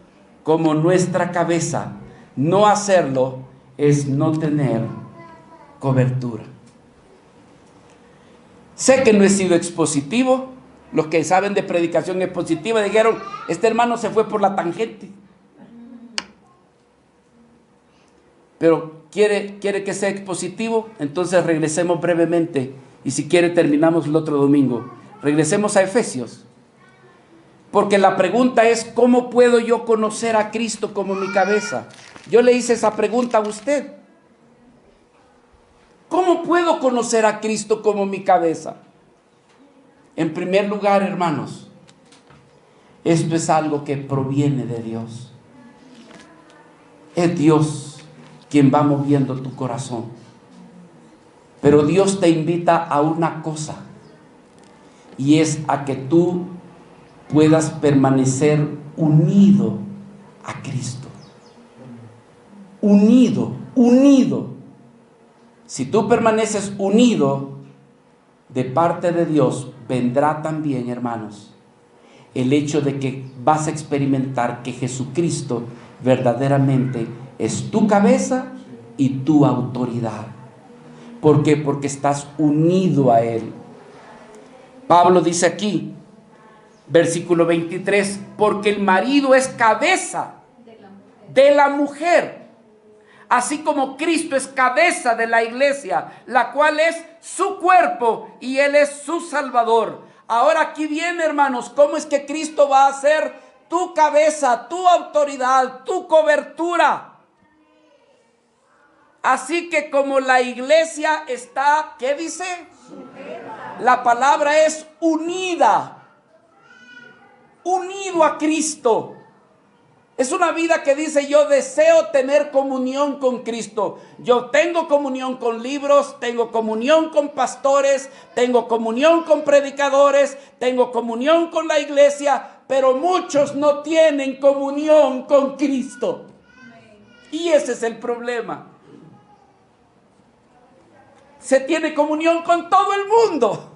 como nuestra cabeza, no hacerlo es no tener cobertura. Sé que no he sido expositivo. Los que saben de predicación expositiva dijeron: este hermano se fue por la tangente. Pero quiere que sea expositivo, entonces regresemos brevemente. Y si quiere terminamos el otro domingo. Regresemos a Efesios. Porque la pregunta es: ¿cómo puedo yo conocer a Cristo como mi cabeza? Yo le hice esa pregunta a usted. ¿Cómo puedo conocer a Cristo como mi cabeza? En primer lugar, hermanos, esto es algo que proviene de Dios. Es Dios quien va moviendo tu corazón. Pero Dios te invita a una cosa, y es a que tú puedas permanecer unido a Cristo. Unido. Si tú permaneces unido de parte de Dios, vendrá también, hermanos, el hecho de que vas a experimentar que Jesucristo verdaderamente es tu cabeza y tu autoridad. ¿Por qué? Porque estás unido a Él. Pablo dice aquí, versículo 23, porque el marido es cabeza de la mujer, así como Cristo es cabeza de la iglesia, la cual es su cuerpo y Él es su Salvador. Ahora aquí viene, hermanos, ¿cómo es que Cristo va a ser tu cabeza, tu autoridad, tu cobertura? Así que como la iglesia está, ¿qué dice? La palabra es unida, unido a Cristo. Es una vida que dice: yo deseo tener comunión con Cristo. Yo tengo comunión con libros, tengo comunión con pastores, tengo comunión con predicadores, tengo comunión con la iglesia, pero muchos no tienen comunión con Cristo. Y ese es el problema. Se tiene comunión con todo el mundo,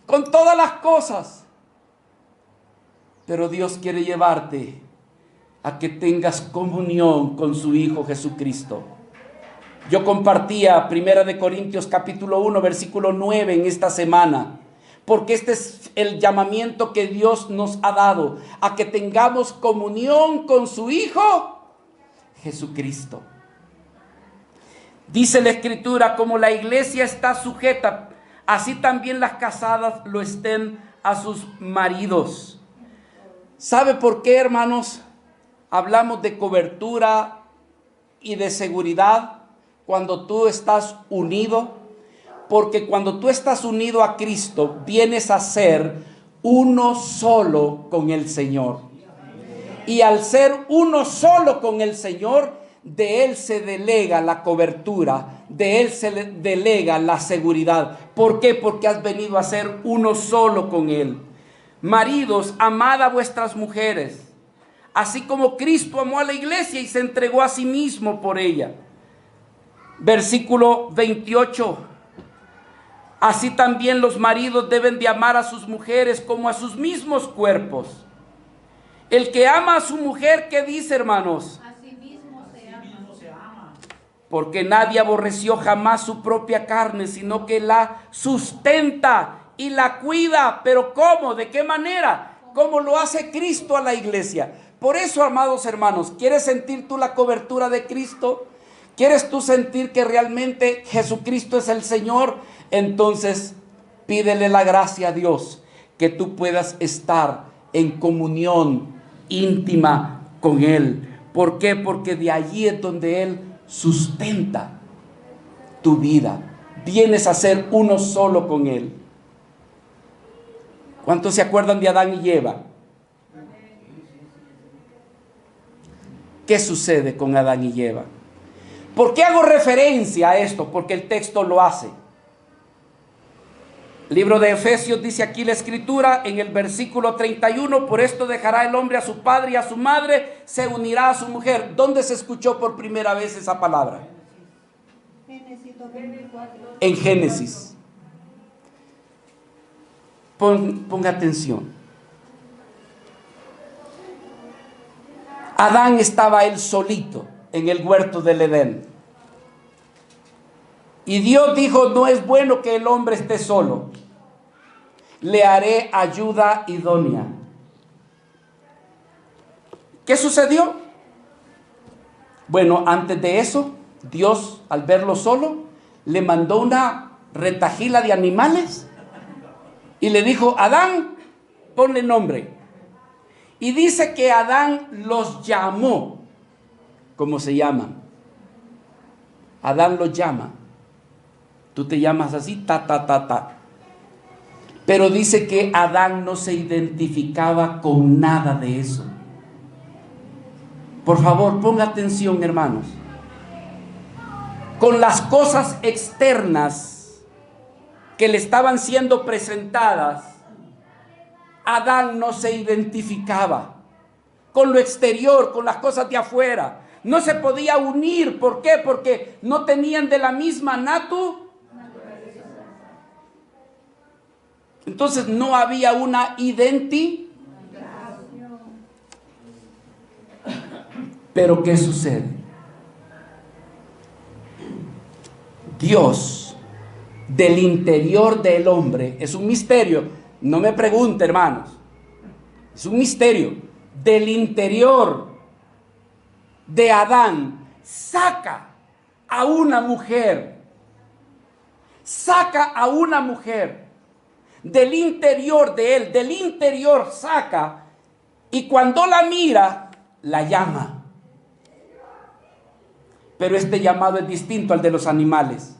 con todas las cosas, pero Dios quiere llevarte a que tengas comunión con su Hijo Jesucristo. Yo compartía 1 Corintios capítulo 1 versículo 9 en esta semana, porque este es el llamamiento que Dios nos ha dado, a que tengamos comunión con su Hijo Jesucristo. Dice la Escritura: como la iglesia está sujeta, así también las casadas lo estén a sus maridos. ¿Sabe por qué, hermanos, hablamos de cobertura y de seguridad cuando tú estás unido? Porque cuando tú estás unido a Cristo, vienes a ser uno solo con el Señor. Y al ser uno solo con el Señor, de Él se delega la cobertura, de Él se delega la seguridad. ¿Por qué? Porque has venido a ser uno solo con Él. Maridos, amad a vuestras mujeres, así como Cristo amó a la iglesia y se entregó a sí mismo por ella. Versículo 28. Así también los maridos deben de amar a sus mujeres como a sus mismos cuerpos. El que ama a su mujer, ¿qué dice, hermanos? A sí mismo se ama. Porque nadie aborreció jamás su propia carne, sino que la sustenta y la cuida. ¿Pero cómo? ¿De qué manera? Como lo hace Cristo a la iglesia. Por eso, amados hermanos, ¿quieres sentir tú la cobertura de Cristo? ¿Quieres tú sentir que realmente Jesucristo es el Señor? Entonces, pídele la gracia a Dios, que tú puedas estar en comunión íntima con Él. ¿Por qué? Porque de allí es donde Él sustenta tu vida. Vienes a ser uno solo con Él. ¿Cuántos se acuerdan de Adán y Eva? ¿Qué sucede con Adán y Eva? ¿Por qué hago referencia a esto? Porque el texto lo hace. Libro de Efesios dice aquí la escritura en el versículo 31, por esto dejará el hombre a su padre y a su madre, se unirá a su mujer. ¿Dónde se escuchó por primera vez esa palabra? En Génesis. Ponga atención. Adán estaba él solito en el huerto del Edén. Y Dios dijo, no es bueno que el hombre esté solo. Le haré ayuda idónea. ¿Qué sucedió? Bueno, antes de eso, Dios, al verlo solo, le mandó una retahíla de animales y le dijo, Adán, ponle nombre. Y dice que Adán los llamó. ¿Cómo se llaman? Adán los llama. Tú te llamas así, ta. Pero dice que Adán no se identificaba con nada de eso. Por favor, ponga atención, hermanos. Con las cosas externas que le estaban siendo presentadas, Adán no se identificaba con lo exterior, con las cosas de afuera. No se podía unir. ¿Por qué? Porque no tenían de la misma naturaleza. Entonces no había una identidad. Pero ¿qué sucede? Dios, del interior del hombre, es un misterio. No me pregunte, hermanos. Es un misterio. Del interior de Adán saca a una mujer. Saca a una mujer. Del interior de él, del interior saca. Y cuando la mira, la llama. Pero este llamado es distinto al de los animales.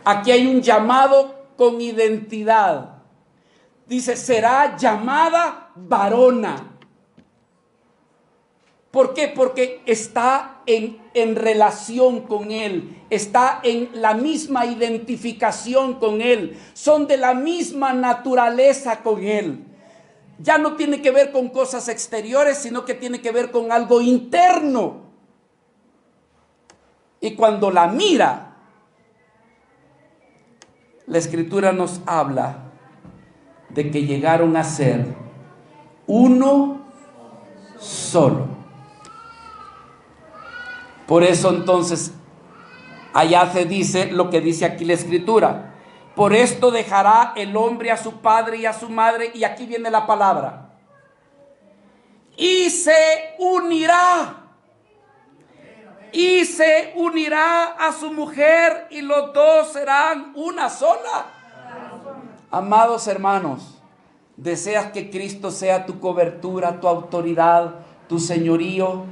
Aquí hay un llamado con identidad. Dice, será llamada varona. ¿Por qué? Porque está en relación con Él. Está en la misma identificación con Él. Son de la misma naturaleza con Él. Ya no tiene que ver con cosas exteriores, sino que tiene que ver con algo interno. Y cuando la mira, la Escritura nos habla de que llegaron a ser uno solo. Por eso entonces, allá se dice lo que dice aquí la Escritura. Por esto dejará el hombre a su padre y a su madre, y aquí viene la palabra. Y se unirá. Y se unirá a su mujer y los dos serán una sola. Amados hermanos, ¿deseas que Cristo sea tu cobertura, tu autoridad, tu señorío?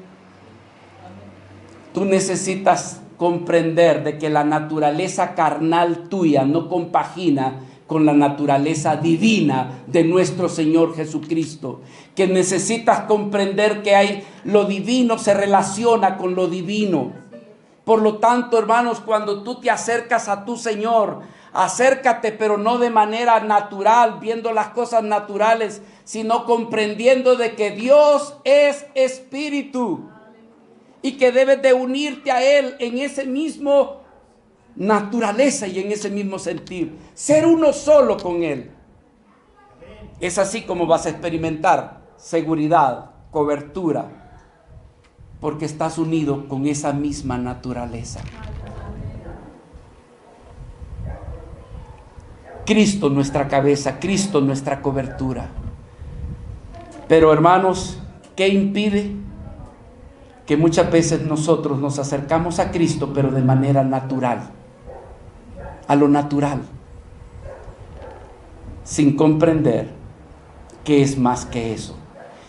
Tú necesitas comprender de que la naturaleza carnal tuya no compagina con la naturaleza divina de nuestro Señor Jesucristo. Que necesitas comprender que hay lo divino se relaciona con lo divino. Por lo tanto, hermanos, cuando tú te acercas a tu Señor, Acércate, pero no de manera natural, viendo las cosas naturales, sino comprendiendo de que Dios es espíritu y que debes de unirte a Él en ese mismo naturaleza y en ese mismo sentir. Ser uno solo con Él. Es así como vas a experimentar seguridad, cobertura, porque estás unido con esa misma naturaleza. Cristo nuestra cabeza, Cristo nuestra cobertura. Pero hermanos, ¿qué impide? Que muchas veces nosotros nos acercamos a Cristo, pero de manera natural, a lo natural, sin comprender que es más que eso.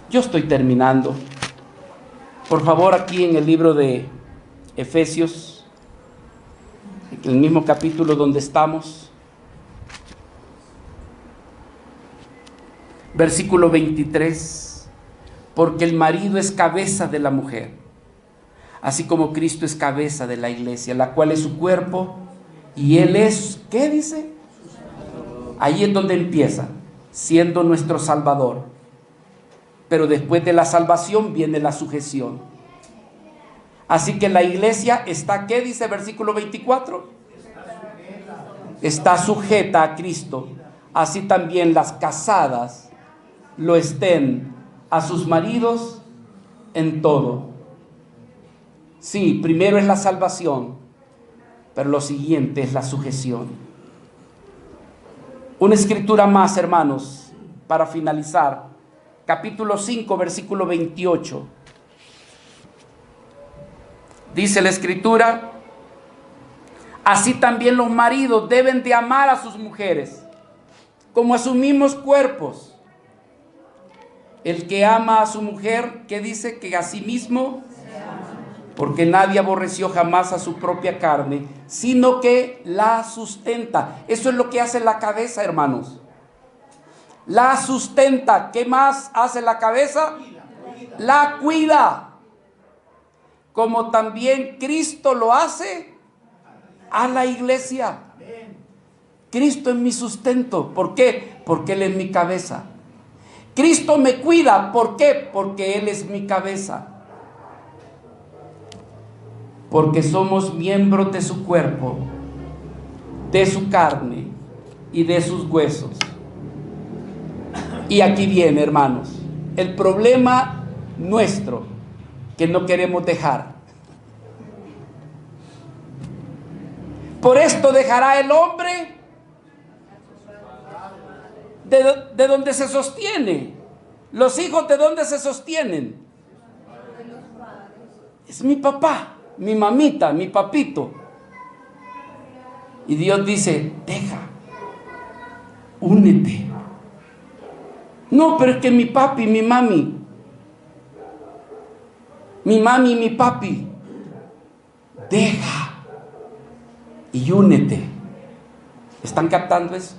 Yo estoy terminando. Por favor, aquí en el libro de Efesios, en el mismo capítulo donde estamos, versículo 23, porque el marido es cabeza de la mujer, así como Cristo es cabeza de la iglesia, la cual es su cuerpo, y Él es, ¿qué dice? Ahí es donde empieza, siendo nuestro Salvador. Pero después de la salvación viene la sujeción. Así que la iglesia está, ¿qué dice versículo 24? Está sujeta a Cristo. Así también las casadas lo estén a sus maridos en todo. Sí, primero es la salvación, pero lo siguiente es la sujeción. Una escritura más, hermanos, para finalizar. Capítulo 5, versículo 28. Dice la escritura: así también los maridos deben de amar a sus mujeres como a sus mismos cuerpos. El que ama a su mujer, ¿qué dice? Que a sí mismo, porque nadie aborreció jamás a su propia carne, sino que la sustenta. Eso es lo que hace la cabeza, hermanos. La sustenta. ¿Qué más hace la cabeza? La cuida. Como también Cristo lo hace a la iglesia. Cristo es mi sustento. ¿Por qué? Porque Él es mi cabeza. Cristo me cuida. ¿Por qué? Porque Él es mi cabeza. Porque somos miembros de su cuerpo, de su carne y de sus huesos. Y aquí viene, hermanos, el problema nuestro que no queremos dejar. Por esto dejará el hombre de donde se sostiene. Los hijos, ¿de dónde se sostienen? Es mi papá, mi mamita, mi papito. Y Dios dice: deja, únete. No, pero es que mi papi, mi mami y mi papi. Deja y únete. ¿Están captando eso?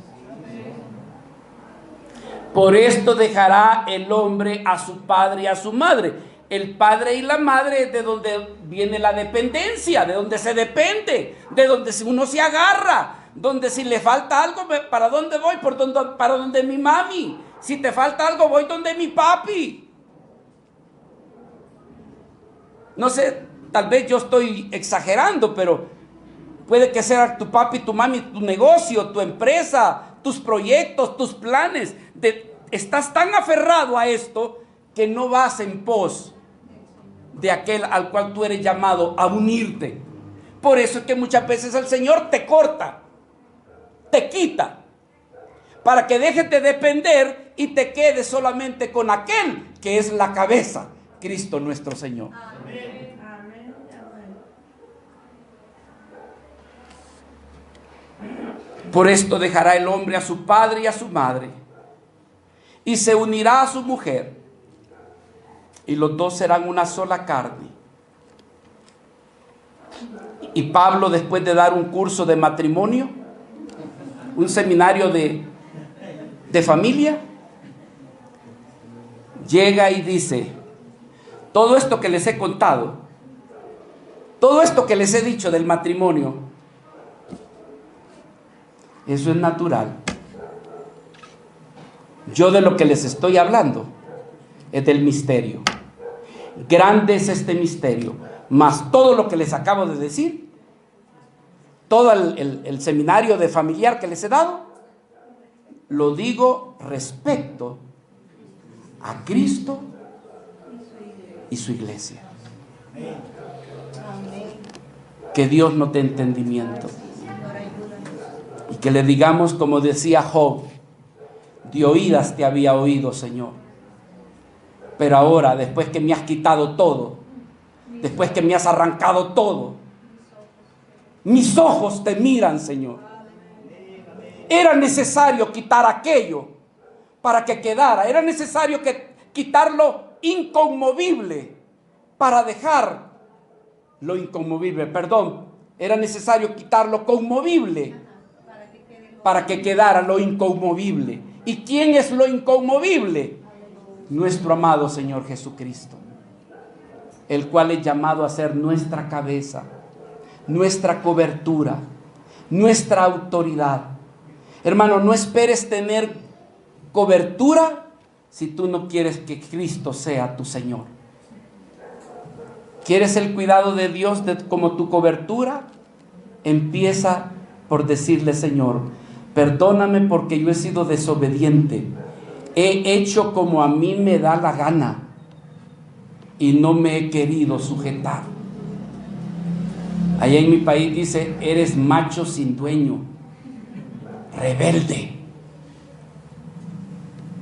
Por esto dejará el hombre a su padre y a su madre. El padre y la madre es de donde viene la dependencia, de donde se depende, de donde uno se agarra, donde si le falta algo, ¿para dónde voy? Para donde mi mami. Si te falta algo, voy donde mi papi. No sé, tal vez yo estoy exagerando, pero puede que sea tu papi, tu mami, tu negocio, tu empresa, tus proyectos, tus planes. Estás tan aferrado a esto que no vas en pos de aquel al cual tú eres llamado a unirte. Por eso es que muchas veces el Señor te corta, te quita, para que dejes de depender y te quedes solamente con aquel que es la cabeza, Cristo nuestro Señor. Amén. Amén. Por esto dejará el hombre a su padre y a su madre, y se unirá a su mujer, y los dos serán una sola carne. Y Pablo, después de dar un curso de matrimonio, un seminario de familia, llega y dice: todo esto que les he contado, todo esto que les he dicho del matrimonio, Eso es natural. Yo de lo que les estoy hablando es del misterio. Grande es este misterio, mas todo lo que les acabo de decir, todo el seminario de familiar que les he dado, lo digo respecto a Cristo y su iglesia. Que Dios nos dé entendimiento y que le digamos, como decía Job: de oídas te había oído, Señor, pero ahora, después que me has quitado todo, después que me has arrancado todo, mis ojos te miran, Señor. Era necesario quitar aquello para que quedara. Era necesario quitar lo inconmovible para dejar lo inconmovible. Perdón, era necesario quitar lo conmovible para que quedara lo inconmovible. ¿Y quién es lo inconmovible? Nuestro amado Señor Jesucristo, el cual es llamado a ser nuestra cabeza, nuestra cobertura, nuestra autoridad. Hermano, no esperes tener cobertura si tú no quieres que Cristo sea tu Señor. ¿Quieres el cuidado de Dios como tu cobertura? Empieza por decirle: Señor, perdóname porque yo he sido desobediente. He hecho como a mí me da la gana y no me he querido sujetar. Allá en mi país dice: eres macho sin dueño, rebelde.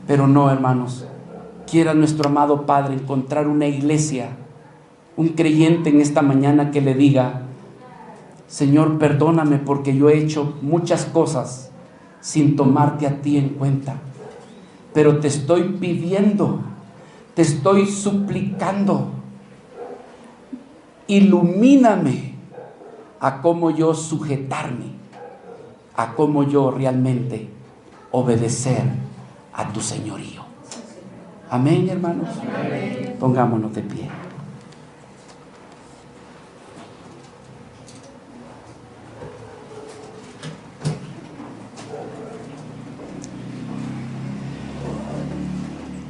Pero no, hermanos, quiera nuestro amado Padre encontrar una iglesia, un creyente en esta mañana que le diga: Señor, perdóname porque yo he hecho muchas cosas sin tomarte a ti en cuenta, pero te estoy pidiendo, te estoy suplicando, ilumíname a cómo yo sujetarme, a cómo yo realmente obedecer a tu señorío. Amén, hermanos. Amén. Pongámonos de pie.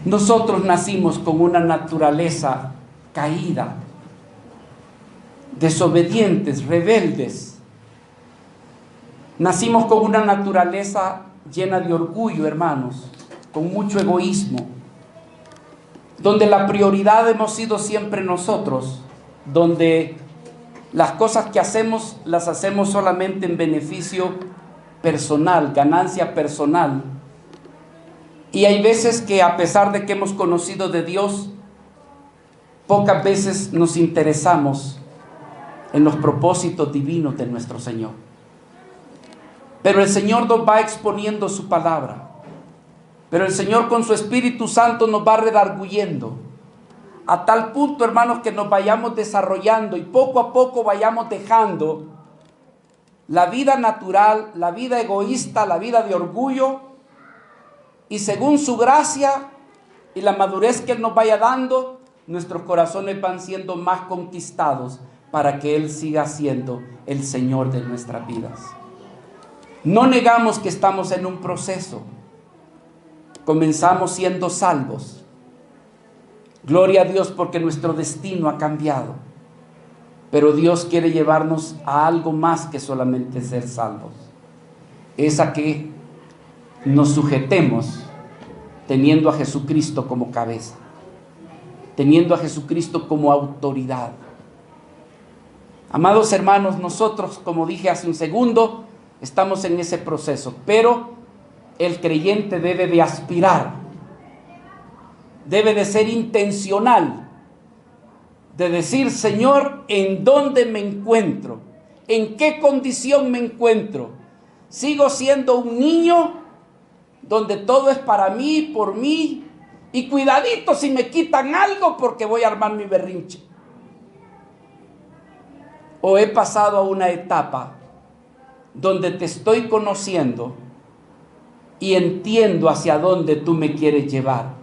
Nosotros nacimos con una naturaleza caída, desobedientes, rebeldes. Nacimos con una naturaleza llena de orgullo, hermanos, con mucho egoísmo, donde la prioridad hemos sido siempre nosotros, donde las cosas que hacemos las hacemos solamente en beneficio personal, ganancia personal. Y hay veces que, a pesar de que hemos conocido de Dios, pocas veces nos interesamos en los propósitos divinos de nuestro Señor. Pero el Señor nos va exponiendo su palabra. Pero el Señor con su Espíritu Santo nos va redarguyendo, a tal punto, hermanos, que nos vayamos desarrollando y poco a poco vayamos dejando la vida natural, la vida egoísta, la vida de orgullo. Y según su gracia y la madurez que Él nos vaya dando, nuestros corazones van siendo más conquistados para que Él siga siendo el Señor de nuestras vidas. No negamos que estamos en un proceso. Comenzamos siendo salvos. Gloria a Dios porque nuestro destino ha cambiado. Pero Dios quiere llevarnos a algo más que solamente ser salvos. Es a que nos sujetemos teniendo a Jesucristo como cabeza, teniendo a Jesucristo como autoridad. Amados hermanos, nosotros, como dije hace un segundo, estamos en ese proceso, pero el creyente debe de aspirar, debe de ser intencional, de decir: Señor, ¿en dónde me encuentro? ¿En qué condición me encuentro? ¿Sigo siendo un niño donde todo es para mí, por mí, y cuidadito si me quitan algo porque voy a armar mi berrinche? ¿O he pasado a una etapa donde te estoy conociendo y entiendo hacia dónde tú me quieres llevar?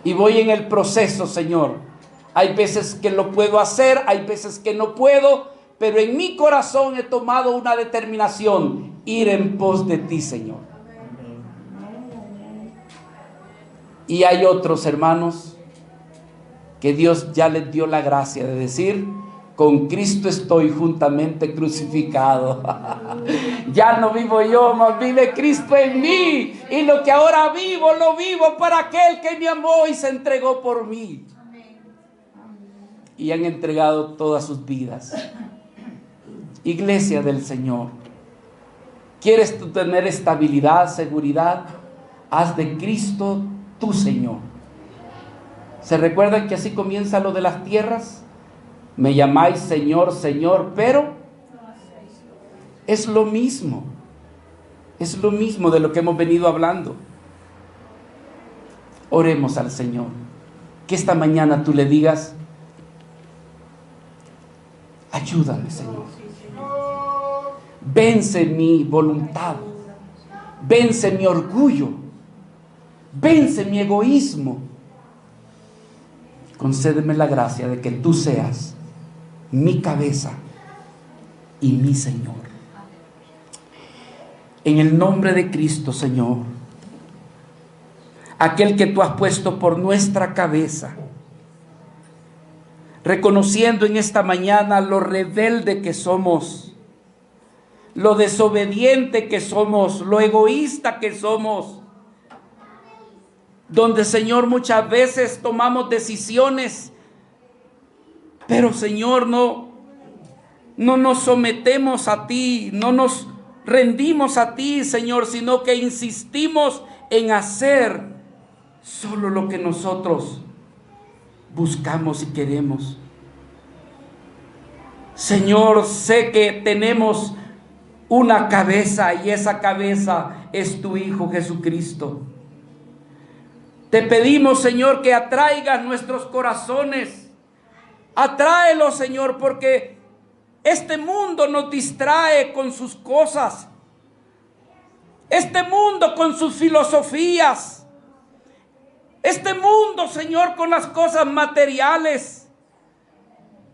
Y voy en el proceso, Señor. Hay veces que lo puedo hacer, hay veces que no puedo, pero en mi corazón he tomado una determinación: ir en pos de ti, Señor. Y hay otros hermanos que Dios ya les dio la gracia de decir: con Cristo estoy juntamente crucificado. Ya no vivo yo, mas vive Cristo en mí. Y lo que ahora vivo, lo vivo para aquel que me amó y se entregó por mí. Y han entregado todas sus vidas. Iglesia del Señor, ¿quieres tú tener estabilidad, seguridad? Haz de Cristo tu Señor. ¿Se recuerdan que así comienza lo de las tierras? Me llamáis Señor, Señor, pero es lo mismo. Es lo mismo de lo que hemos venido hablando. Oremos al Señor. Que esta mañana tú le digas: ayúdame, Señor. Vence mi voluntad. Vence mi orgullo. Vence mi egoísmo. Concédeme la gracia de que tú seas mi cabeza y mi Señor. En el nombre de Cristo, Señor, aquel que tú has puesto por nuestra cabeza, reconociendo en esta mañana lo rebelde que somos, lo desobediente que somos, lo egoísta que somos, donde, Señor, muchas veces tomamos decisiones, pero, Señor, no nos sometemos a ti, no nos rendimos a ti, Señor, sino que insistimos en hacer solo lo que nosotros buscamos y queremos. Señor, sé que tenemos una cabeza y esa cabeza es tu Hijo Jesucristo. Te pedimos, Señor, que atraigas nuestros corazones. Atráelos, Señor, porque este mundo nos distrae con sus cosas. Este mundo con sus filosofías. Este mundo, Señor, con las cosas materiales.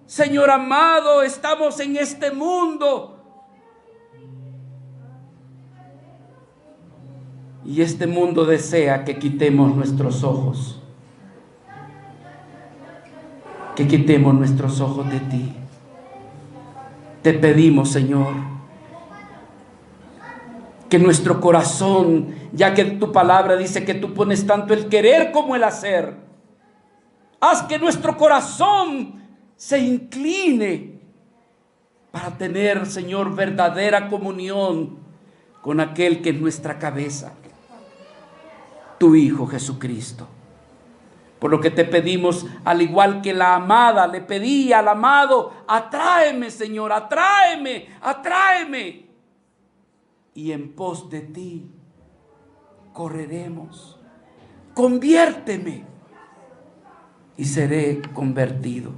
Señor amado, estamos en este mundo. Y este mundo desea que quitemos nuestros ojos. Que quitemos nuestros ojos de ti. Te pedimos, Señor, que nuestro corazón, ya que tu palabra dice que tú pones tanto el querer como el hacer, haz que nuestro corazón se incline para tener, Señor, verdadera comunión con aquel que es nuestra cabeza, tu Hijo Jesucristo. Por lo que te pedimos, al igual que la amada le pedía al amado: atráeme, Señor, atráeme, atráeme. Y en pos de ti correremos. Conviérteme y seré convertido.